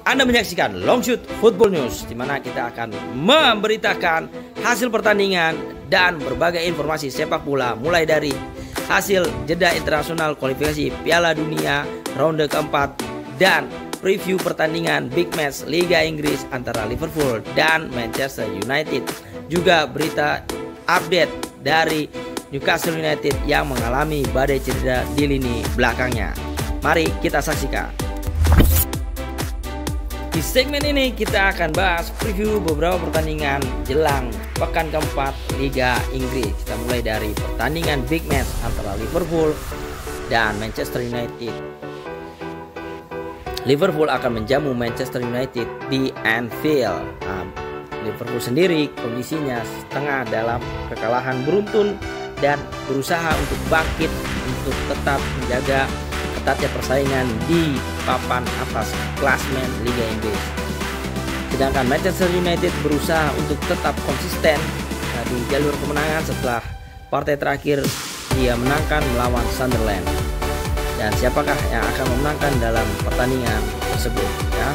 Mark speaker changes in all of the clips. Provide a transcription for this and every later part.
Speaker 1: Anda menyaksikan Long Shoot Football News, di mana kita akan memberitakan hasil pertandingan dan berbagai informasi sepak bola, mulai dari hasil jeda internasional kualifikasi Piala Dunia ronde keempat dan preview pertandingan big match Liga Inggris antara Liverpool dan Manchester United. Juga berita update dari Newcastle United yang mengalami badai cedera di lini belakangnya. Mari kita saksikan. Di segmen ini kita akan bahas preview beberapa pertandingan jelang pekan keempat Liga Inggris. Kita mulai dari pertandingan big match antara Liverpool dan Manchester United. Liverpool akan menjamu Manchester United di Anfield. Liverpool sendiri kondisinya setengah dalam kekalahan beruntun dan berusaha untuk bangkit untuk tetap menjaga ketatnya persaingan di papan atas klasmen Liga Inggris. Sedangkan Manchester United berusaha untuk tetap konsisten di jalur kemenangan setelah partai terakhir dia menangkan melawan Sunderland. Dan siapakah yang akan memenangkan dalam pertandingan tersebut, ya?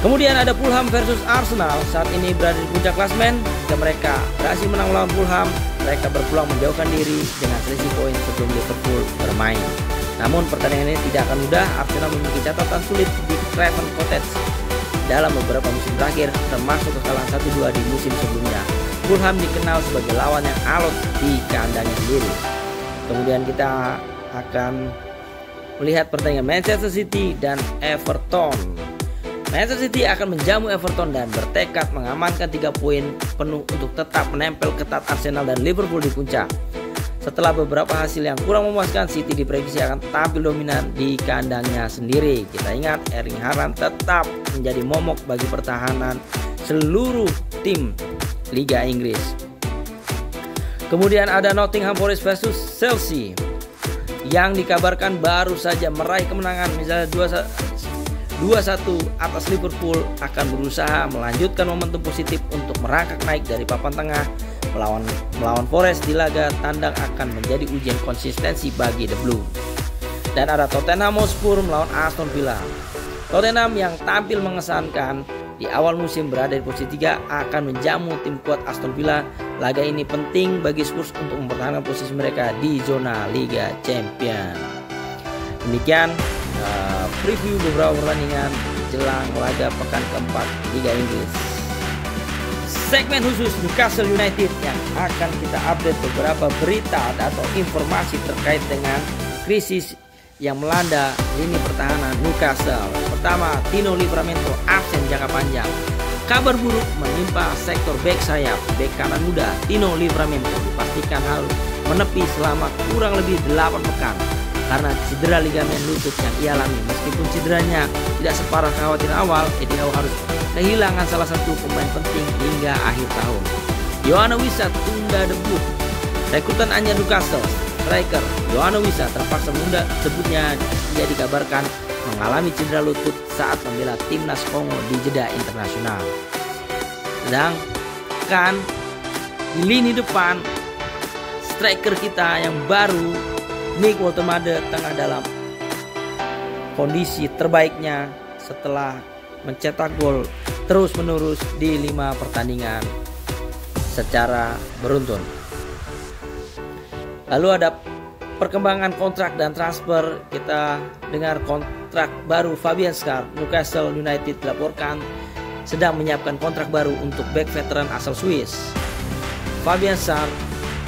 Speaker 1: Kemudian ada Fulham versus Arsenal, saat ini berada di puncak klasmen. Jika mereka berhasil menang melawan Fulham, mereka berpeluang menjauhkan diri dengan selisih poin sebelum Liverpool bermain. Namun pertandingan ini tidak akan mudah. Arsenal memiliki catatan sulit di Craven Cottage dalam beberapa musim terakhir, termasuk kekalahan 1-2 di musim sebelumnya. Fulham dikenal sebagai lawan yang alot di kandangnya sendiri. Kemudian kita akan melihat pertandingan Manchester City dan Everton. Manchester City akan menjamu Everton dan bertekad mengamankan 3 poin penuh untuk tetap menempel ketat Arsenal dan Liverpool di puncak. Setelah beberapa hasil yang kurang memuaskan, City diprediksi akan tampil dominan di kandangnya sendiri. Kita ingat Erling Haaland tetap menjadi momok bagi pertahanan seluruh tim Liga Inggris. Kemudian ada Nottingham Forest versus Chelsea yang dikabarkan baru saja meraih kemenangan, misalnya 2-1 atas Liverpool, akan berusaha melanjutkan momentum positif untuk merangkak naik dari papan tengah. Melawan Forest di laga tandang akan menjadi ujian konsistensi bagi The Blue. Dan ada Tottenham Hotspur melawan Aston Villa. Tottenham yang tampil mengesankan di awal musim berada di posisi 3 akan menjamu tim kuat Aston Villa. Laga ini penting bagi Spurs untuk mempertahankan posisi mereka di zona Liga Champions. Demikian preview beberapa pertandingan jelang laga pekan keempat Liga Inggris. Segmen khusus Newcastle United yang akan kita update beberapa berita atau informasi terkait dengan krisis yang melanda lini pertahanan Newcastle. Pertama, Tino Livramento absen jangka panjang. Kabar buruk menimpa sektor bek sayap. Bek kanan muda Tino Livramento dipastikan harus menepi selama kurang lebih 8 pekan karena cedera ligamen lutut yang ia alami. Meskipun cederanya tidak separah kekhawatiran awal, Eddie Howe harus kehilangan salah satu pemain penting hingga akhir tahun. Yoane Wissa tunda debut. Rekrutan anyar Newcastle, striker Yoane Wissa terpaksa menunda debutnya. Dia dikabarkan mengalami cedera lutut saat membela timnas Kongo di jeda internasional. Sedangkan di lini depan, striker kita yang baru Nick Woltemade tengah dalam kondisi terbaiknya setelah mencetak gol terus-menerus di 5 pertandingan secara beruntun. Lalu ada perkembangan kontrak dan transfer. Kita dengar kontrak baru Fabian Schär. Newcastle United dilaporkan sedang menyiapkan kontrak baru untuk bek veteran asal Swiss. Fabian Schär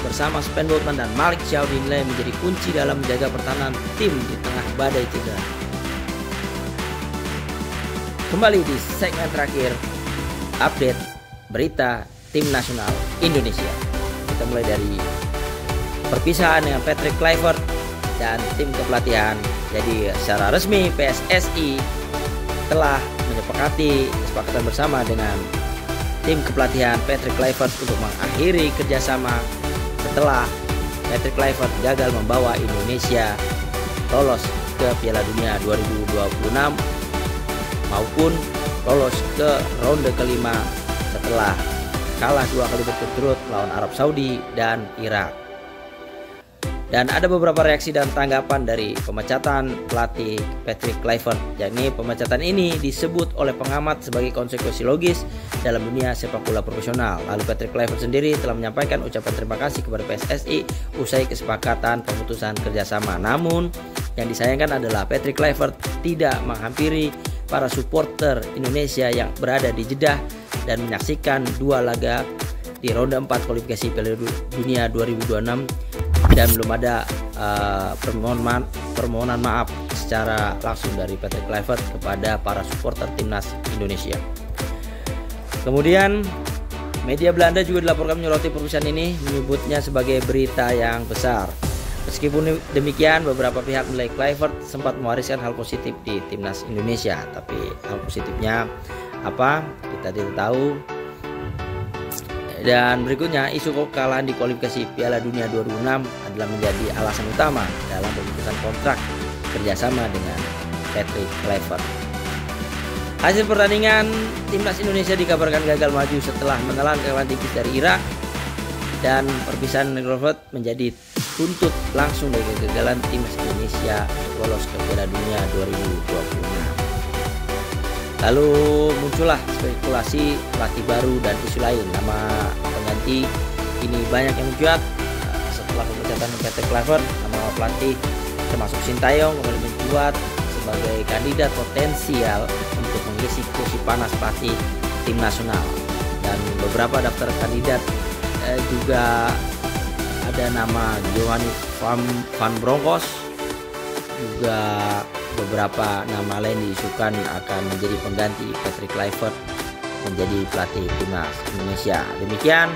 Speaker 1: bersama Sven Botman dan Malik Thiaw dinilai menjadi kunci dalam menjaga pertahanan tim di tengah badai cedera. Kembali di segmen terakhir, update berita tim nasional Indonesia. Kita mulai dari perpisahan dengan Patrick Kluivert dan tim kepelatihan. Jadi secara resmi PSSI telah menyepakati kesepakatan bersama dengan tim kepelatihan Patrick Kluivert untuk mengakhiri kerjasama setelah Patrick Kluivert gagal membawa Indonesia lolos ke Piala Dunia 2026 maupun lolos ke ronde kelima setelah kalah 2 kali berturut-turut melawan Arab Saudi dan Irak. Dan ada beberapa reaksi dan tanggapan dari pemecatan pelatih Patrick Kluivert. Yakni pemecatan ini disebut oleh pengamat sebagai konsekuensi logis dalam dunia sepak bola profesional. Lalu Patrick Kluivert sendiri telah menyampaikan ucapan terima kasih kepada PSSI usai kesepakatan pemutusan kerjasama. Namun yang disayangkan adalah Patrick Kluivert tidak menghampiri para supporter Indonesia yang berada di Jeddah dan menyaksikan 2 laga di ronde 4 kualifikasi Piala Dunia 2026, dan belum ada permohonan maaf secara langsung dari Patrick Kluivert kepada para supporter timnas Indonesia. Kemudian media Belanda juga dilaporkan menyoroti perusahaan ini, menyebutnya sebagai berita yang besar. Meskipun demikian, beberapa pihak menilai Kluivert sempat mewariskan hal positif di timnas Indonesia. Tapi hal positifnya apa? Kita tidak tahu. Dan berikutnya, isu kekalahan di kualifikasi Piala Dunia 2006 adalah menjadi alasan utama dalam pemutusan kontrak kerjasama dengan Patrick Kluivert. Hasil pertandingan timnas Indonesia dikabarkan gagal maju setelah menelan kekalahan tipis dari Irak, dan perpisahan Kluivert menjadi tuntut langsung dari kegagalan timnas Indonesia lolos ke Piala Dunia 2026. Lalu muncullah spekulasi pelatih baru dan isu lain. Nama pengganti ini banyak yang mencuat setelah pemecatan Patrick Kluivert. Nama pelatih termasuk Sintayong kembali mencuat sebagai kandidat potensial untuk mengisi kursi panas pelatih tim nasional. Dan beberapa daftar kandidat juga ada nama Giovanni Van Bronckhorst, juga beberapa nama lain diisukan akan menjadi pengganti Patrick Kluivert menjadi pelatih timnas Indonesia. Demikian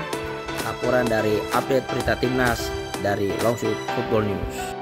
Speaker 1: laporan dari update berita timnas dari Longshoot Football News.